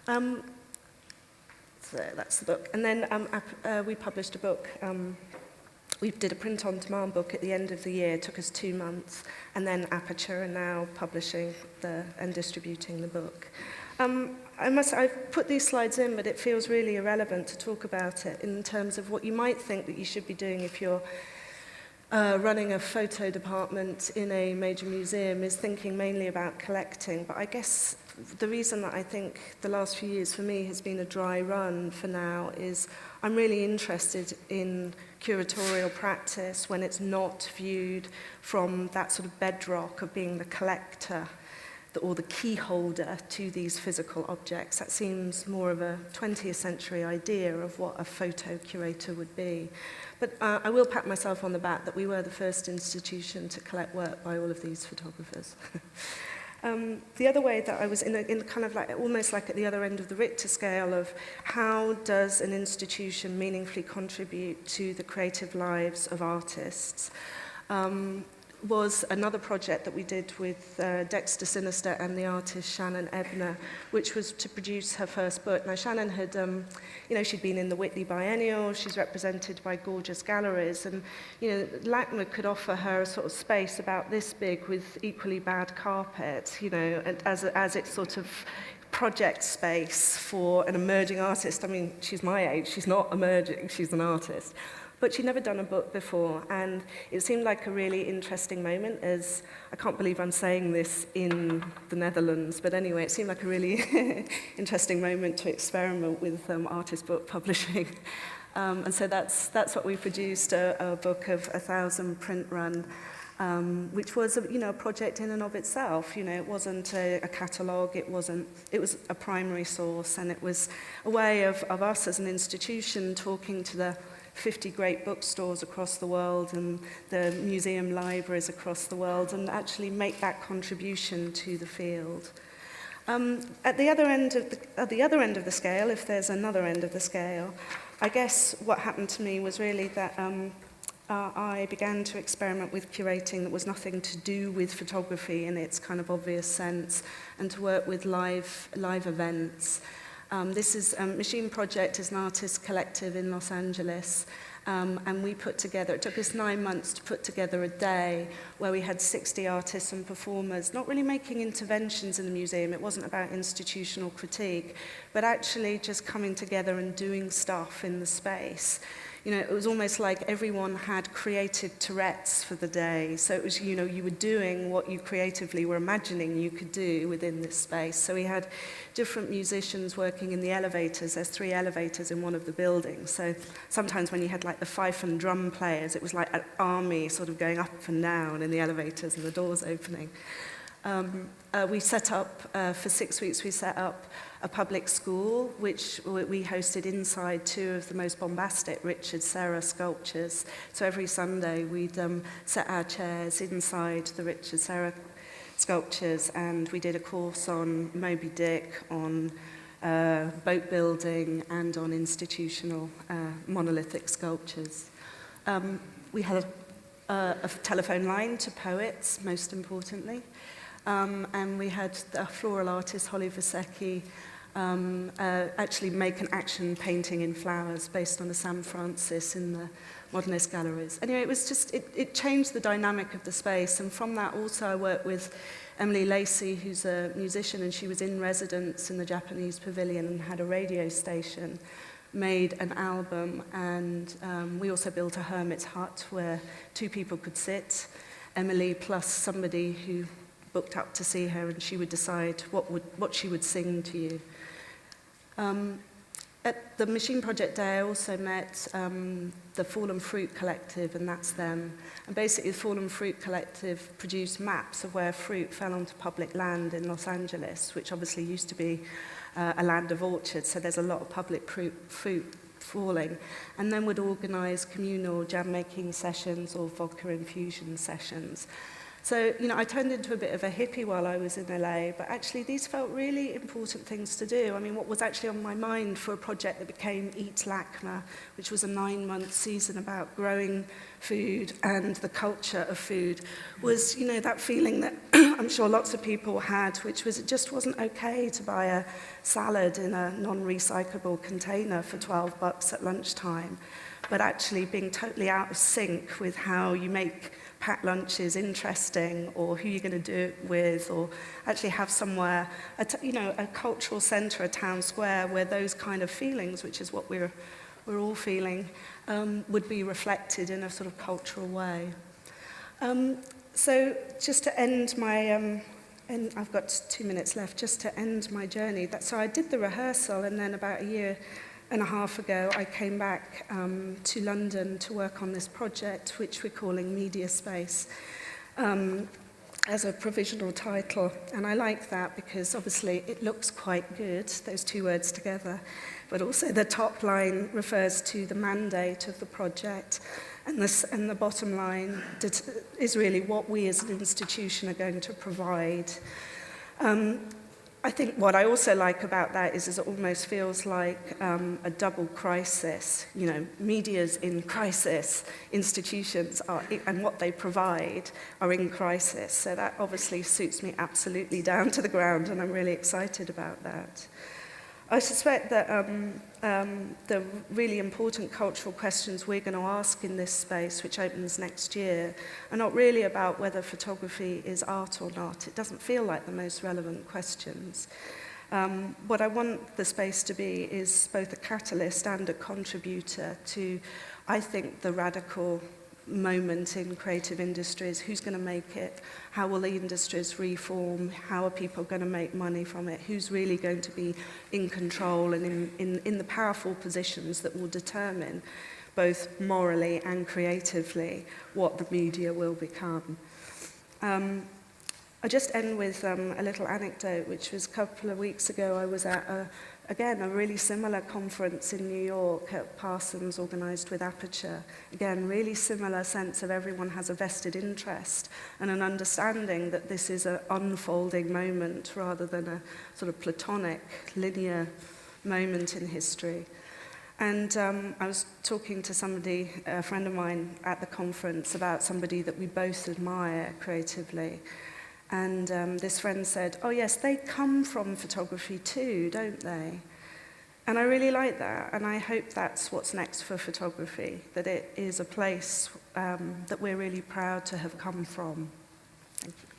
Um, so that's the book. And then we published a book. We did a print-on-demand book at the end of the year. It took us 2 months. And then Aperture are now publishing and distributing the book. I've put these slides in, but it feels really irrelevant to talk about it in terms of what you might think that you should be doing if you're running a photo department in a major museum is thinking mainly about collecting. But I guess the reason that I think the last few years for me has been a dry run for now is I'm really interested in curatorial practice when it's not viewed from that sort of bedrock of being the collector or the key holder to these physical objects. That seems more of a 20th century idea of what a photo curator would be. But I will pat myself on the back that we were the first institution to collect work by all of these photographers. The other way that I was in kind of like almost like at the other end of the Richter scale of how does an institution meaningfully contribute to the creative lives of artists, was another project that we did with Dexter Sinister and the artist Shannon Ebner, which was to produce her first book. Now, Shannon had, she'd been in the Whitney Biennial, she's represented by gorgeous galleries, and, LACMA could offer her a sort of space about this big with equally bad carpet, as its sort of project space for an emerging artist. I mean, she's my age, she's not emerging, she's an artist. But she'd never done a book before, and it seemed like a really interesting moment as, I can't believe I'm saying this in the Netherlands, but anyway, it seemed like a really interesting moment to experiment with artist book publishing. And so that's what we produced, a book of 1,000 print run, which was a project in and of itself. It wasn't a catalogue, it was a primary source, and it was a way of us as an institution talking to the 50 great bookstores across the world and the museum libraries across the world and actually make that contribution to the field. At the other end of the scale, if there's another end of the scale, I guess what happened to me was really that I began to experiment with curating that was nothing to do with photography in its kind of obvious sense, and to work with live events. This is Machine Project is an artist collective in Los Angeles, and we put together, it took us 9 months to put together a day where we had 60 artists and performers, not really making interventions in the museum. It wasn't about institutional critique, but actually just coming together and doing stuff in the space. It was almost like everyone had creative Tourette's for the day. So it was, you were doing what you creatively were imagining you could do within this space. So we had different musicians working in the elevators. There's 3 elevators in one of the buildings. So sometimes when you had like the fife and drum players, it was like an army sort of going up and down in the elevators and the doors opening. We set up, for 6 weeks, we set up a public school, which we hosted inside 2 of the most bombastic Richard Serra sculptures. So every Sunday, we'd set our chairs inside the Richard Serra sculptures, and we did a course on Moby Dick, on boat building, and on institutional monolithic sculptures. We had a telephone line to poets, most importantly. And we had a floral artist, Holly Vasecki, actually make an action painting in flowers based on a San Francis in the Modernist galleries. Anyway, it was just, it changed the dynamic of the space. And from that also I worked with Emily Lacey, who's a musician, and she was in residence in the Japanese pavilion and had a radio station, made an album, and we also built a hermit's hut where 2 people could sit, Emily plus somebody who booked up to see her, and she would decide what she would sing to you. At the Machine Project Day, I also met the Fallen Fruit Collective, and that's them. And basically, the Fallen Fruit Collective produced maps of where fruit fell onto public land in Los Angeles, which obviously used to be a land of orchards, so there's a lot of public fruit falling, and then would organize communal jam-making sessions or vodka infusion sessions. So, you know, I turned into a bit of a hippie while I was in LA, but actually these felt really important things to do. I mean, what was actually on my mind for a project that became Eat LACMA, which was a 9-month season about growing food and the culture of food, was, you know, that feeling that I'm sure lots of people had, which was it just wasn't okay to buy a salad in a non-recyclable container for $12 at lunchtime, but actually being totally out of sync with how you make packed lunches interesting, or who you're going to do it with, or actually have somewhere, you know, a cultural centre, a town square, where those kind of feelings, which is what we're all feeling, would be reflected in a sort of cultural way. So just to end my, and I've got 2 minutes left, just to end my journey. So I did the rehearsal, and then about a year and a half ago, I came back to London to work on this project, which we're calling Media Space, as a provisional title. And I like that because obviously it looks quite good, those two words together, but also the top line refers to the mandate of the project, and the bottom line is really what we as an institution are going to provide. I think what I also like about that is it almost feels like a double crisis. You know, media's in crisis, institutions are, and what they provide are in crisis. So that obviously suits me absolutely down to the ground, and I'm really excited about that. I suspect that the really important cultural questions we're going to ask in this space, which opens next year, are not really about whether photography is art or not. It doesn't feel like the most relevant questions. What I want the space to be is both a catalyst and a contributor to, I think, the radical moment in creative industries. Who's going to make it? How will the industries reform? How are people going to make money from it? Who's really going to be in control and in the powerful positions that will determine, both morally and creatively, what the media will become? I'll just end with a little anecdote, which was a couple of weeks ago. I was at again, a really similar conference in New York at Parsons, organised with Aperture. Again, really similar sense of everyone has a vested interest and an understanding that this is an unfolding moment rather than a sort of platonic, linear moment in history. And I was talking to somebody, a friend of mine at the conference, about somebody that we both admire creatively. And this friend said, oh yes, they come from photography too, don't they? And I really like that, and I hope that's what's next for photography, that it is a place that we're really proud to have come from. Thank you.